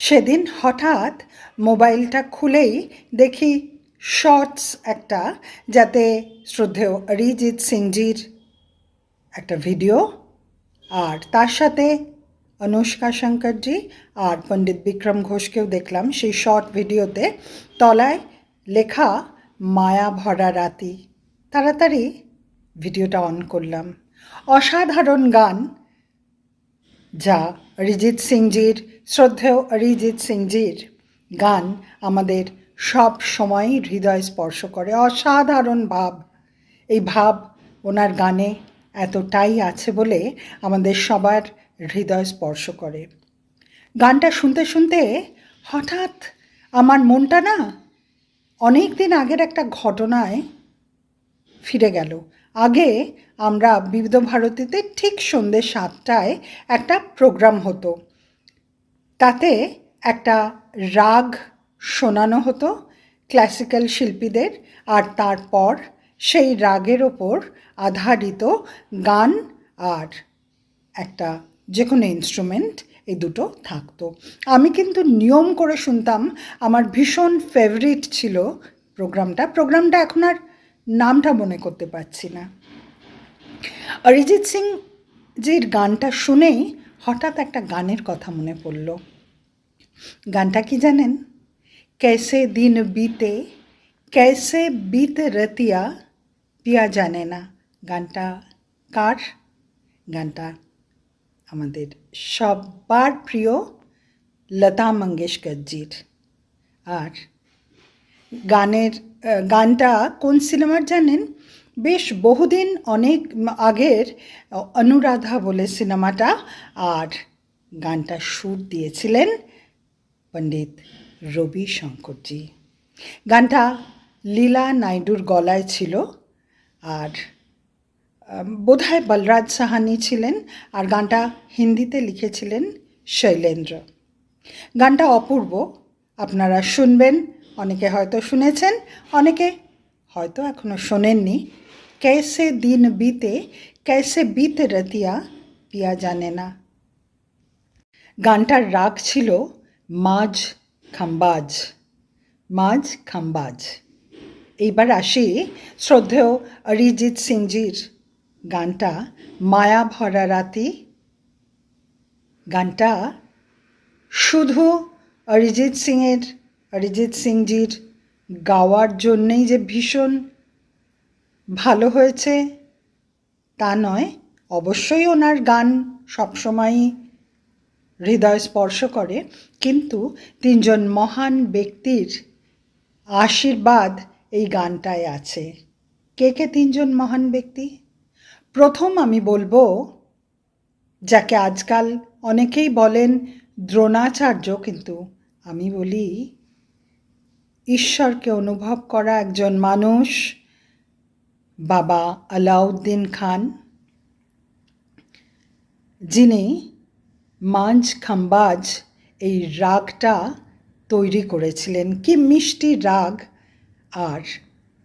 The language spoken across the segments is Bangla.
সেদিন হঠাৎ মোবাইলটা খুলেই দেখি শর্টস একটা, যাতে শ্রদ্ধেয় অরিজিৎ সিংজির একটা ভিডিও, আর তার সাথে অনুষ্কা শঙ্করজি আর পণ্ডিত বিক্রম ঘোষকেও দেখলাম সেই শর্ট ভিডিওতে। তলায় লেখা মায়া ভরা রাতি। তাড়াতাড়ি ভিডিওটা অন করলাম। অসাধারণ গান, যা অরিজিৎ সিংজির, শ্রদ্ধেয় অরিজিৎ সিংজির গান আমাদের সব সময়ই হৃদয় স্পর্শ করে। অসাধারণ ভাব, এই ভাব ওনার গানে এতটাই আছে বলে আমাদের সবার হৃদয় স্পর্শ করে। গানটা শুনতে শুনতে হঠাৎ আমার মনটা না অনেক দিন আগের একটা ঘটনায় ফিরে গেল। আগে আমরা বিবিধ ভারতীতে ঠিক সন্ধ্যে 7টায় একটা প্রোগ্রাম হতো, তাতে একটা রাগ শোনানো হতো ক্লাসিক্যাল শিল্পীদের, আর তারপর সেই রাগের ওপর আধারিত গান আর একটা যে কোনো ইনস্ট্রুমেন্ট, এই দুটো থাকতো। আমি কিন্তু নিয়ম করে শুনতাম। আমার ভীষণ ফেভারিট ছিল প্রোগ্রামটা এখন আর নামটা মনে করতে পারছি না। অরিজিৎ সিং জির গানটা শুনেই হঠাৎ একটা গানের কথা মনে পড়ল। গানটা কি জানেন? कैसे दिन बीते कैसे बीते रतिया पिया জানে না। গানটা কার? গানটা আমাদের সবার প্রিয় লতা মঙ্গেশকরজির। আর গানটা কোন সিনেমার জানেন? বেশ বহুদিন অনেক আগের অনুরাধা বলে সিনেমাটা। আর গানটা সুর দিয়েছিলেন পণ্ডিত রবি শঙ্করজি। গানটা লীলা নাইডুর গলায় ছিল, আর বোধহয় বলরাজ সাহানি ছিলেন, আর গানটা হিন্দিতে লিখেছিলেন শৈলেন্দ্র। গানটা অপূর্ব, আপনারা শুনবেন। অনেকে হয়তো শুনেছেন, অনেকে হয়তো এখনো শোনেননি। कैसे दिन बीते कैसे बीते रतिया पिया জানে না। গানটার রাগ ছিল মাঝ খাম্বাজ। মাঝ খাম্বাজ। এইবার আসি শ্রদ্ধেয় অরিজিৎ সিংজির গানটা মায়া ভরা রাতি। গানটা শুধু অরিজিৎ সিংজির গাওয়ার জন্যেই যে ভীষণ ভালো হয়েছে তা নয়। অবশ্যই ওনার গান সবসময়ই হৃদয় স্পর্শ করে, কিন্তু তিনজন মহান ব্যক্তির আশীর্বাদ এই গানটায় আছে। কে কে তিনজন মহান ব্যক্তি? প্রথম আমি বলবো, যাকে আজকাল অনেকেই বলেন দ্রোণাচার্য, কিন্তু আমি বলি ঈশ্বরকে অনুভব করা একজন মানুষ, বাবা আলাউদ্দিন খান, যিনি মাঝ খাম্বাজ এই রাগটা তৈরি করেছিলেন। কি মিষ্টি রাগ! আর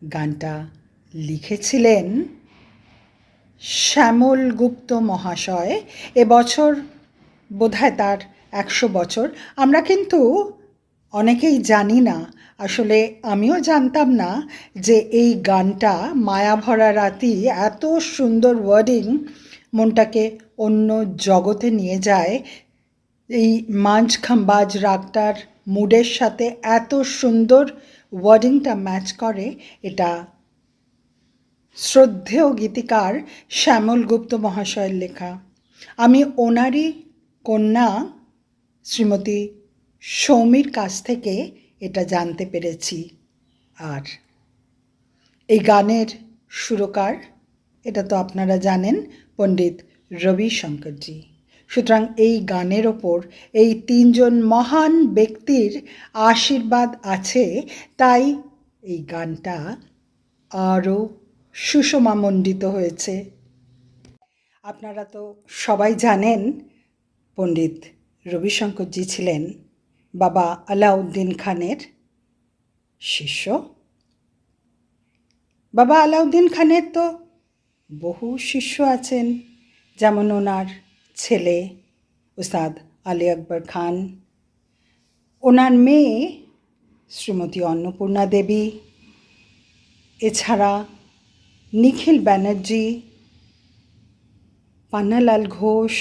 গানটা লিখেছিলেন শ্যামল গুপ্ত মহাশয়। এবছর বোধহয় তার 100 বছর। আমরা কিন্তু অনেকেই জানি না, আসলে আমিও জানতাম না যে এই গানটা মায়া ভরা রাতি, এত সুন্দর ওয়ার্ডিং, মনটাকে অন্য জগতে নিয়ে যায়। এই মাঝ খাম্বাজ রাগটার মুডের সাথে এত সুন্দর ওয়ার্ডিংটা ম্যাচ করে। এটা শ্রদ্ধেয় গীতিকার শ্যামল গুপ্ত মহাশয়ের লেখা। আমি ওনারই কন্যা শ্রীমতী সৌমির কাছ থেকে এটা জানতে পেরেছি। আর এই গানের সুরকার, এটা তো আপনারা জানেন, পণ্ডিত রবি শঙ্করজি। সুতরাং এই গানের ওপর এই তিনজন মহান ব্যক্তির আশীর্বাদ আছে, তাই এই গানটা আরও সুষমামণ্ডিত হয়েছে। আপনারা তো সবাই জানেন পণ্ডিত রবিশঙ্করজি ছিলেন বাবা আলাউদ্দিন খানের শিষ্য। বাবা আলাউদ্দিন খানের তো বহু শিষ্য আছেন, যেমন ওনার ছেলে উস্তাদ আলী আকবর খান, ওনার মেয়ে শ্রীমতী অন্নপূর্ণা দেবী, এছাড়া নিখিল ব্যানার্জি, পান্নালাল ঘোষ,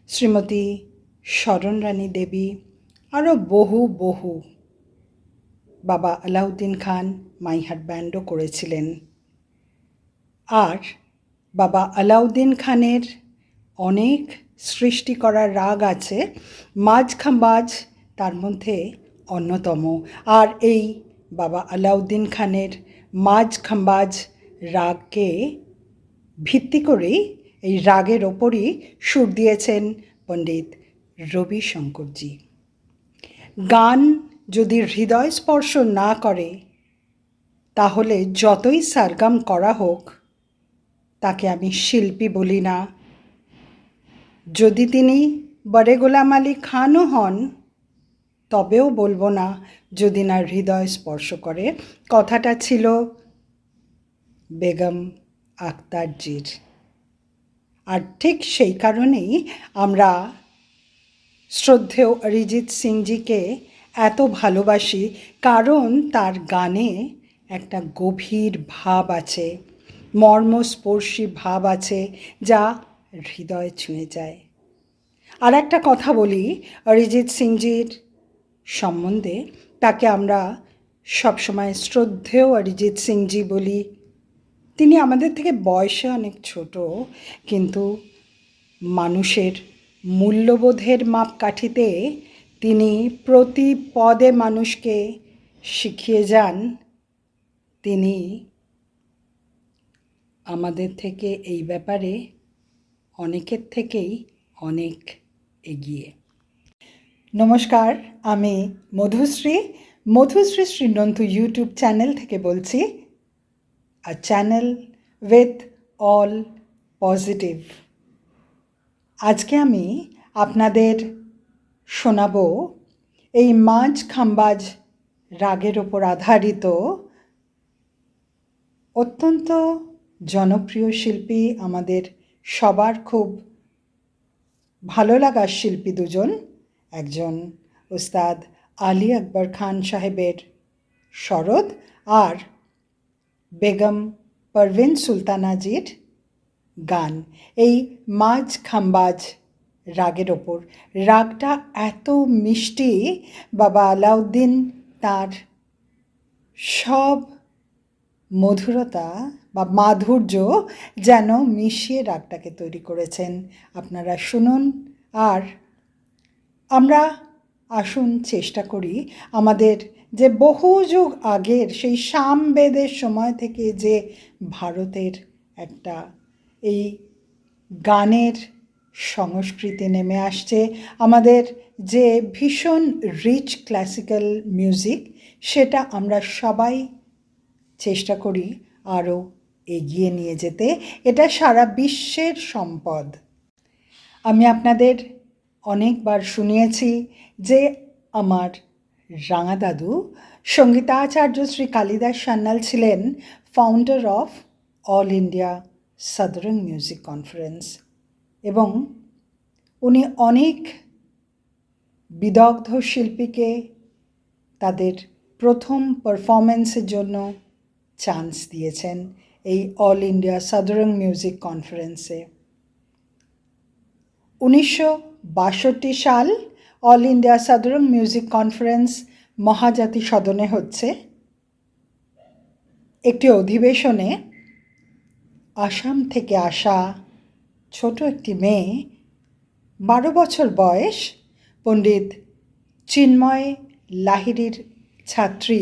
শ্রীমতী শরণরানী দেবী, আরও বহু বাবা আলাউদ্দিন খান মাইহার ব্যান্ডও করেছিলেন। আর বাবা আলাউদ্দিন খানের অনেক সৃষ্টি করা রাগ আছে, মাঝ খাম্বাজ তার মধ্যে অন্যতম। আর এই বাবা আলাউদ্দিন খানের মাঝ খাম্বাজ রাগকে ভিত্তি করেই, এই রাগের ওপরই সুর দিয়েছেন পণ্ডিত রবিশঙ্করজি। গান যদি হৃদয় স্পর্শ না করে, তাহলে যতই সারগাম করা হোক, তাকে আমি শিল্পী বলি না। যদি তিনি বড়ে গোলাম আলী খানও হন, তবেও বলবো না যদি না হৃদয় স্পর্শ করে। কথাটা ছিল বেগম আখতারজির। আর ঠিক সেই কারণেই আমরা শ্রদ্ধেয় অরিজিৎ সিংজিকে এত ভালোবাসি, কারণ তার গানে একটা গভীর ভাব আছে, মর্মস্পর্শী ভাব আছে, যা হৃদয় ছুঁয়ে যায়। আর একটা কথা বলি অরিজিৎ সিংজির সম্বন্ধে, তাকে আমরা সবসময় শ্রদ্ধেয় অরিজিৎ সিংজি বলি। তিনি আমাদের থেকে বয়সে অনেক ছোট, কিন্তু মানুষের মূল্যবোধের মাপকাঠিতে তিনি প্রতি পদে মানুষকে শিখিয়ে যান। তিনি আমাদের থেকে এই ব্যাপারে অনেকের থেকেই অনেক এগিয়ে। নমস্কার, আমি মধুশ্রী শ্রীনন্তু ইউটিউব চ্যানেল থেকে বলছি। A channel with all positive. আজকে আমি আপনাদের শোনাব এই মাঝ খাম্বাজ রাগের ওপর আধারিত অত্যন্ত জনপ্রিয় শিল্পী, আমাদের সবার খুব ভালো লাগার শিল্পী দুজন, একজন উস্তাদ আলী আকবর খান সাহেবের সরোদ আর বেগম পারভিন সুলতানাজির গান। এই মাঝ খাম্বাজ রাগের ওপর, রাগটা এত মিষ্টি, বাবা আলাউদ্দিন তার সব মধুরতা বা মাধুর্য যেন মিশিয়ে রাগটাকে তৈরি করেছেন। আপনারা শুনুন। আর আমরা আসুন চেষ্টা করি আমাদের যে বহু যুগ আগের সেই সামবেদের সময় থেকে যে ভারতের একটা এই গানের সংস্কৃতি নেমে আসছে, আমাদের যে ভীষণ রিচ ক্লাসিক্যাল মিউজিক, সেটা আমরা সবাই চেষ্টা করি আরও এগিয়ে নিয়ে যেতে। এটা সারা বিশ্বের সম্পদ। আমি আপনাদের অনেকবার শুনিয়েছি যে আমার রাঙা দাদু সঙ্গীতাচার্য শ্রী কালিদাস সান্যাল ছিলেন founder of all India southern music conference, এবং উনি অনেক বিদগ্ধ শিল্পীকে তাদের প্রথম পারফরমেন্সের জন্য চান্স দিয়েছেন এই অল ইন্ডিয়া সাদার্ন মিউজিক কনফারেন্সে। 1962 সাল all India southern music conference মহাজাতি সদনে হচ্ছে। একটি অধিবেশনে আসাম থেকে আসা ছোট একটি মেয়ে, 12 বছর বয়স, পণ্ডিত চিন্ময় লাহিড়ীর ছাত্রী।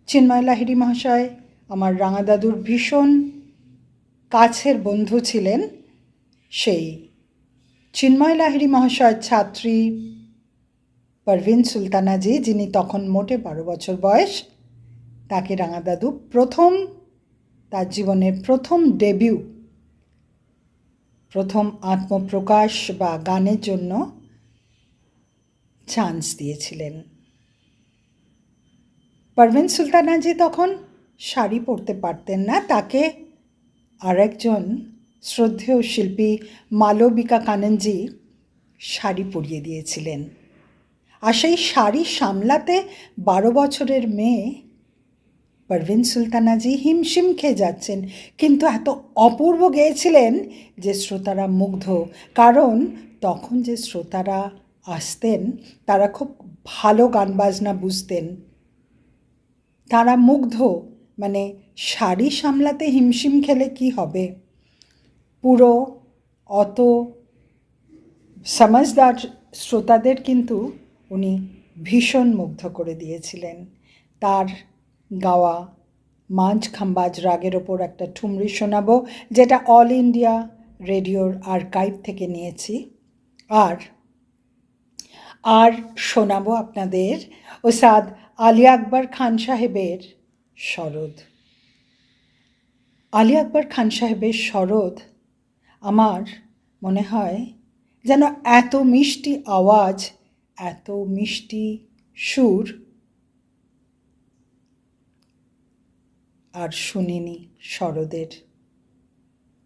চিন্ময় লাহিড়ী মহাশয় আমার রাঙা দাদুর ভীষণ কাছের বন্ধু ছিলেন। সেই চিন্ময় লাহিড়ী মহাশয়ের ছাত্রী পারভিন সুলতানাজি, যিনি তখন মোটে 12 বছর বয়স, তাকে রাঙা দাদু প্রথম, তার জীবনের প্রথম ডেবিউ, প্রথম আত্মপ্রকাশ বা গানের জন্য চান্স দিয়েছিলেন। পারভিন সুলতানাজি তখন শাড়ি পরতে পারতেন না, তাকে আরেকজন শ্রদ্ধেয় শিল্পী মালবিকা কাননজি শাড়ি পরিয়ে দিয়েছিলেন। আর সেই শাড়ি সামলাতে 12 বছরের মেয়ে পারভিন সুলতানাজি হিমশিম খেয়ে যাচ্ছেন, কিন্তু এত অপূর্ব গেয়েছিলেন যে শ্রোতারা মুগ্ধ। কারণ তখন যে শ্রোতারা আসতেন তারা খুব ভালো গান বাজনা বুঝতেন, তারা মুগ্ধ। মানে শাড়ি সামলাতে হিমশিম খেলে কি হবে, পুরো অত সমাজদার শ্রোতাদের কিন্তু উনি ভীষণ মুগ্ধ করে দিয়েছিলেন। তার গাওয়া মাঝ খাম্বাজ রাগের ওপর একটা ঠুমরি শোনাবো, যেটা অল ইন্ডিয়া রেডিওর আর্কাইভ থেকে নিয়েছি। আর শোনাবো আপনাদের ওস্তাদ আলী আকবর খান সাহেবের সরোদ। আলী আকবর খান সাহেবের সরোদ আমার মনে হয় যেন এত মিষ্টি আওয়াজ, এত মিষ্টি সুর আর শুনিনি সরোদের।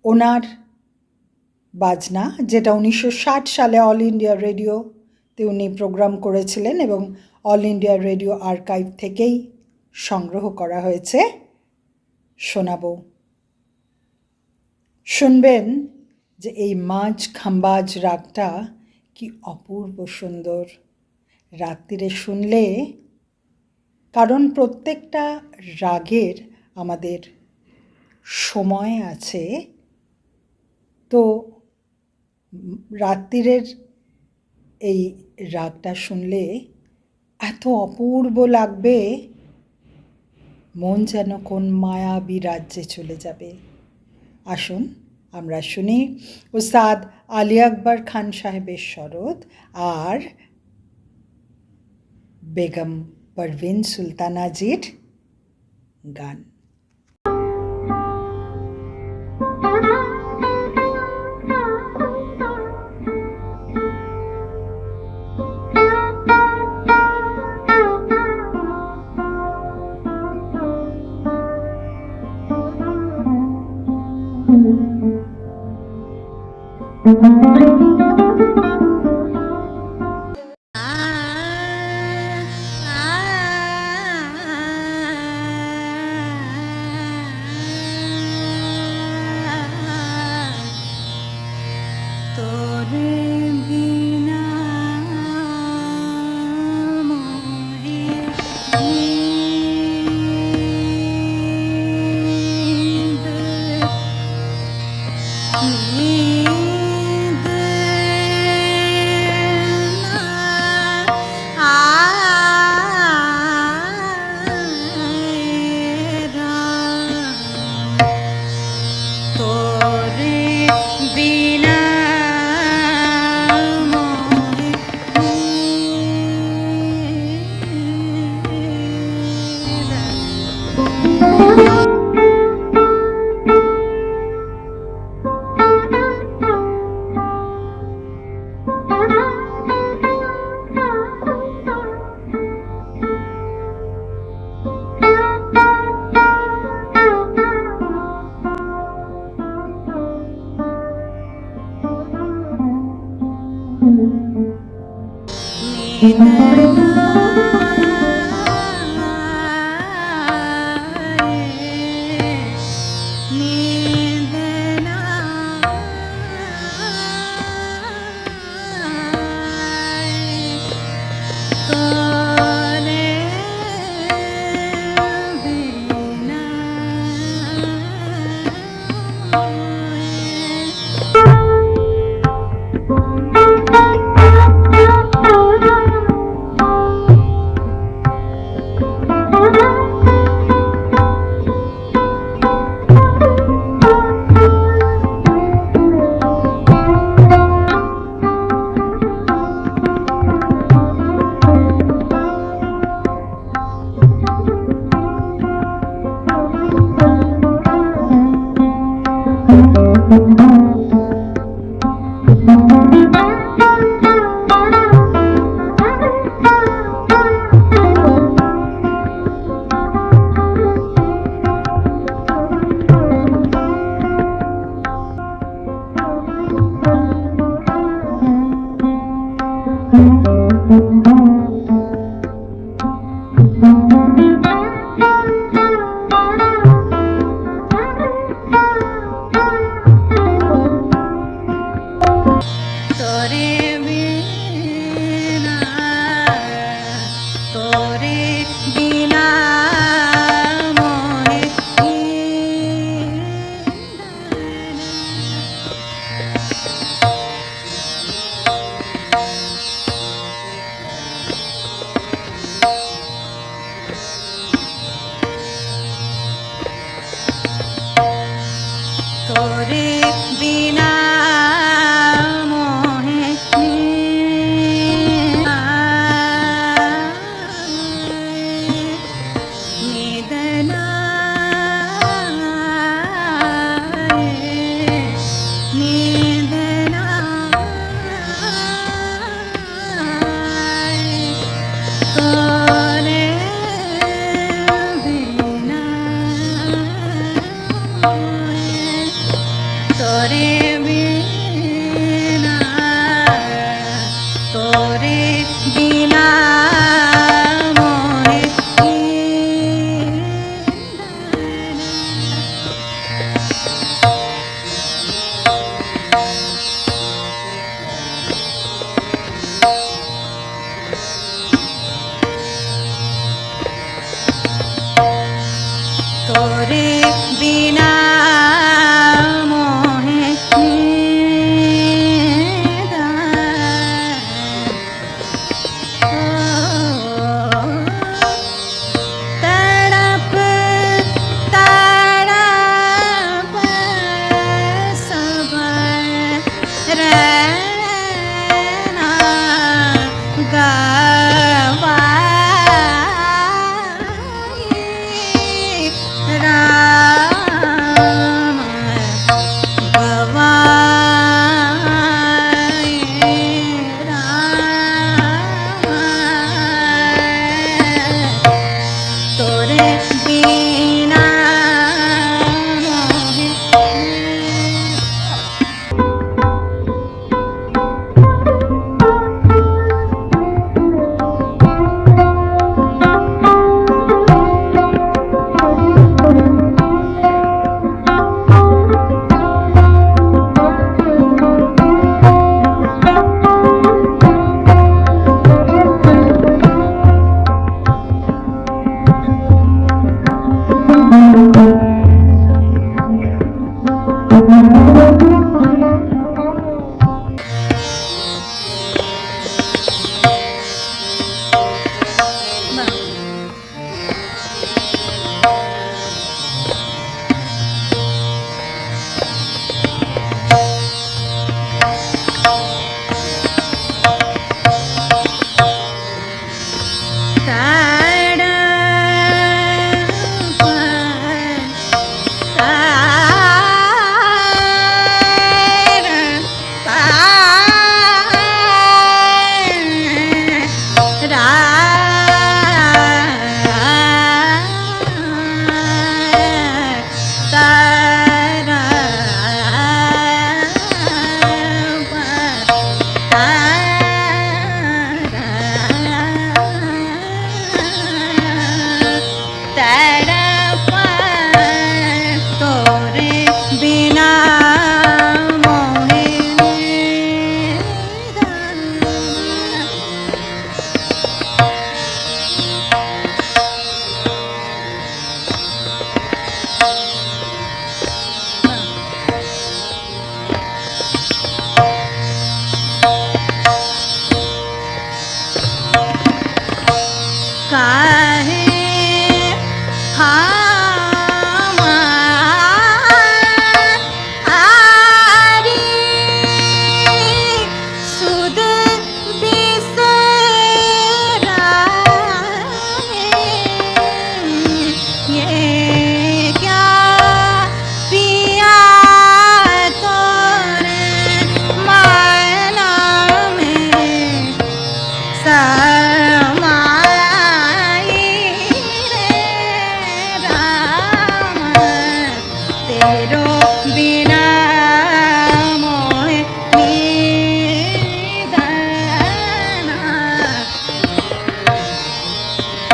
ওনার বাজনা, যেটা 1960 সালে অল ইন্ডিয়া রেডিওতে উনি প্রোগ্রাম করেছিলেন এবং অল ইন্ডিয়া রেডিও আর্কাইভ থেকেই সংগ্রহ করা হয়েছে, শোনাবো। শুনবেন যে এই মাঝ খাম্বাজ রাগটা কি অপূর্ব সুন্দর রাত্রিরে শুনলে। কারণ প্রত্যেকটা রাগের আমাদের সময় আছে, তো রাত্রিরের এই রাগটা শুনলে এত অপূর্ব লাগবে, মন যেন কোন মায়াবী রাজ্যে চলে যাবে। আসুন আমরা শুনি ওস্তাদ আলী আকবর খান সাহেবের সরোদ আর বেগম পারভিন সুলতানাজির গান।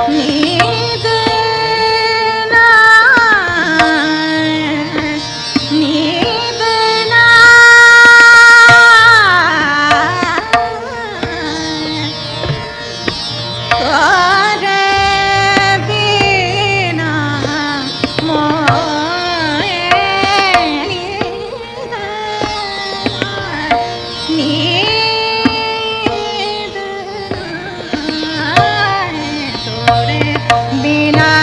नी বিনা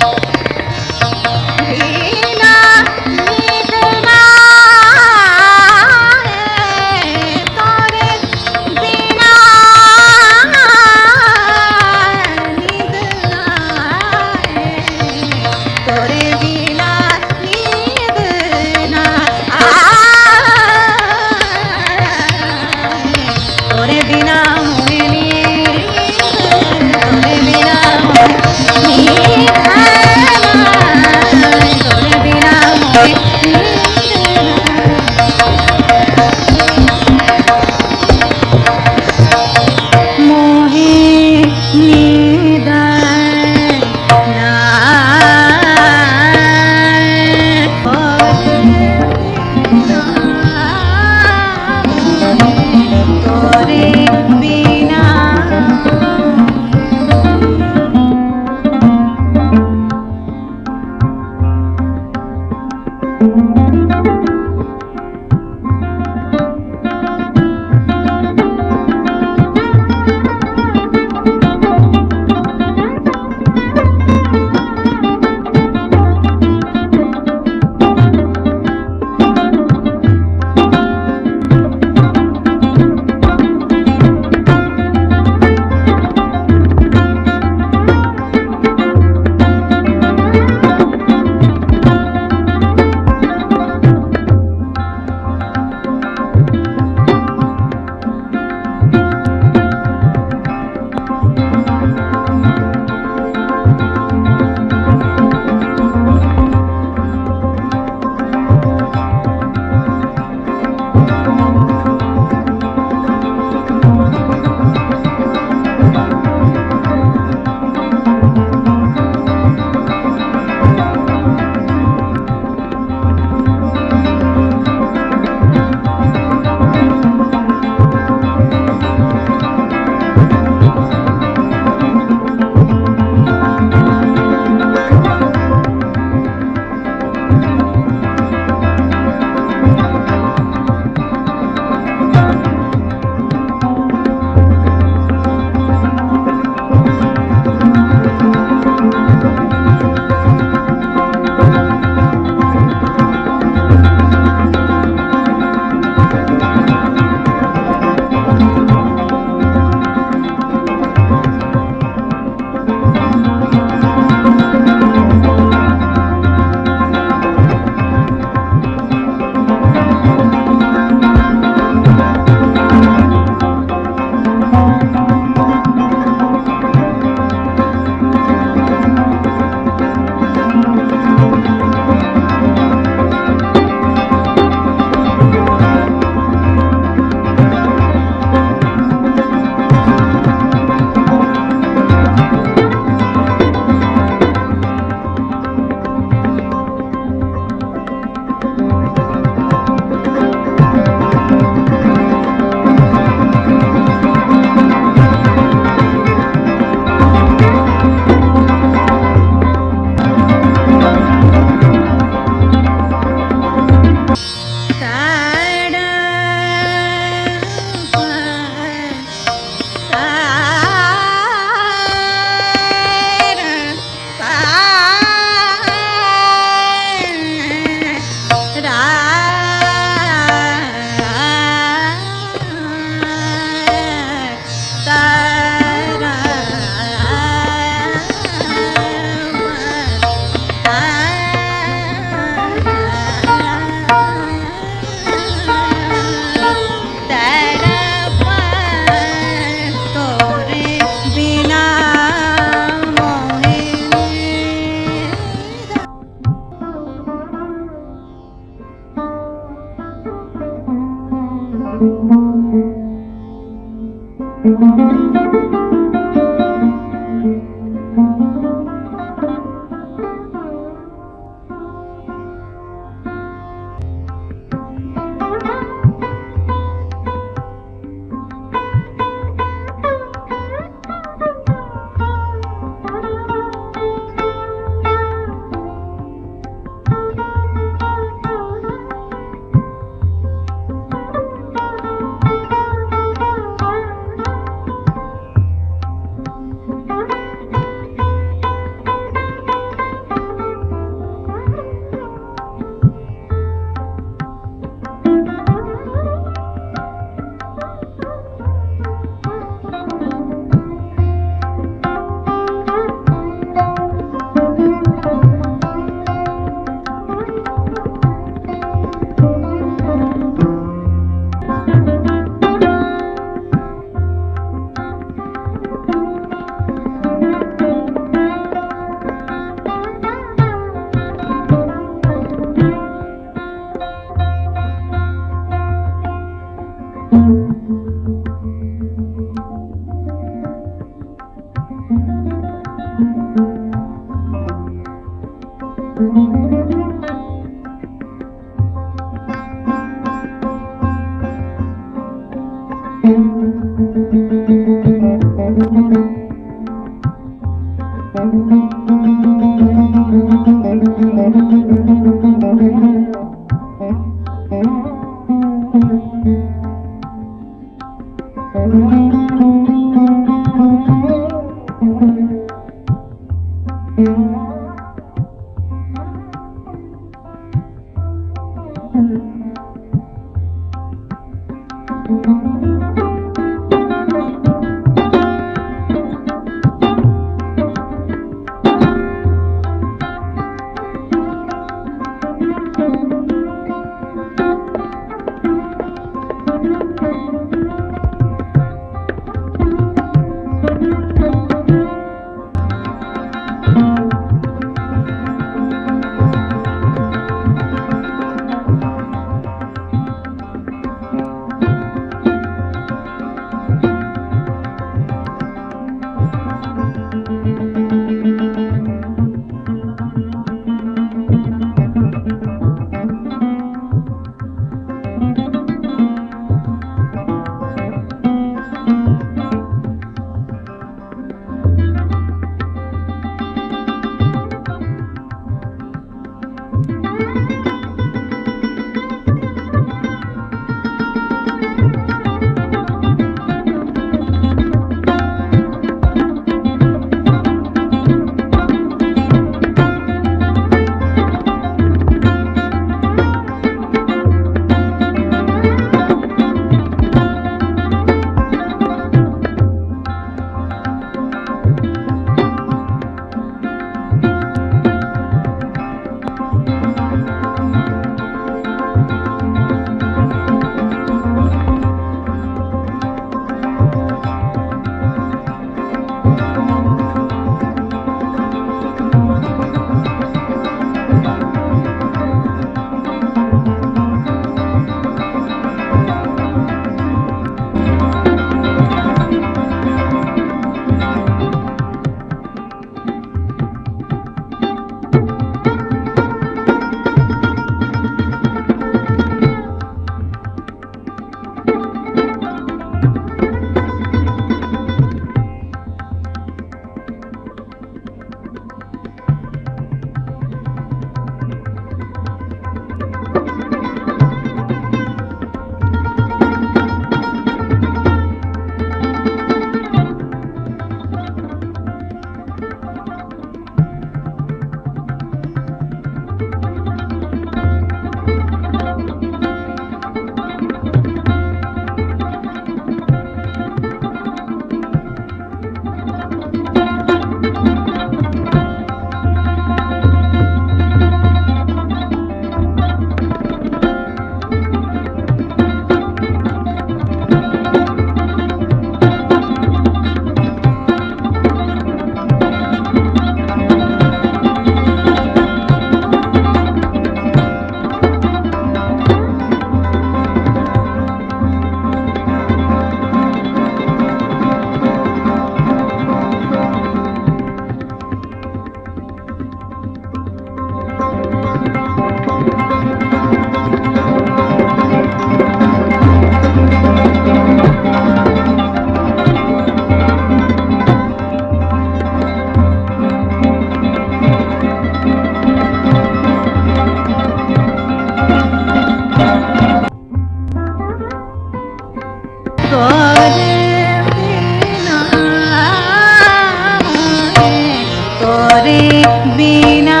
বিনা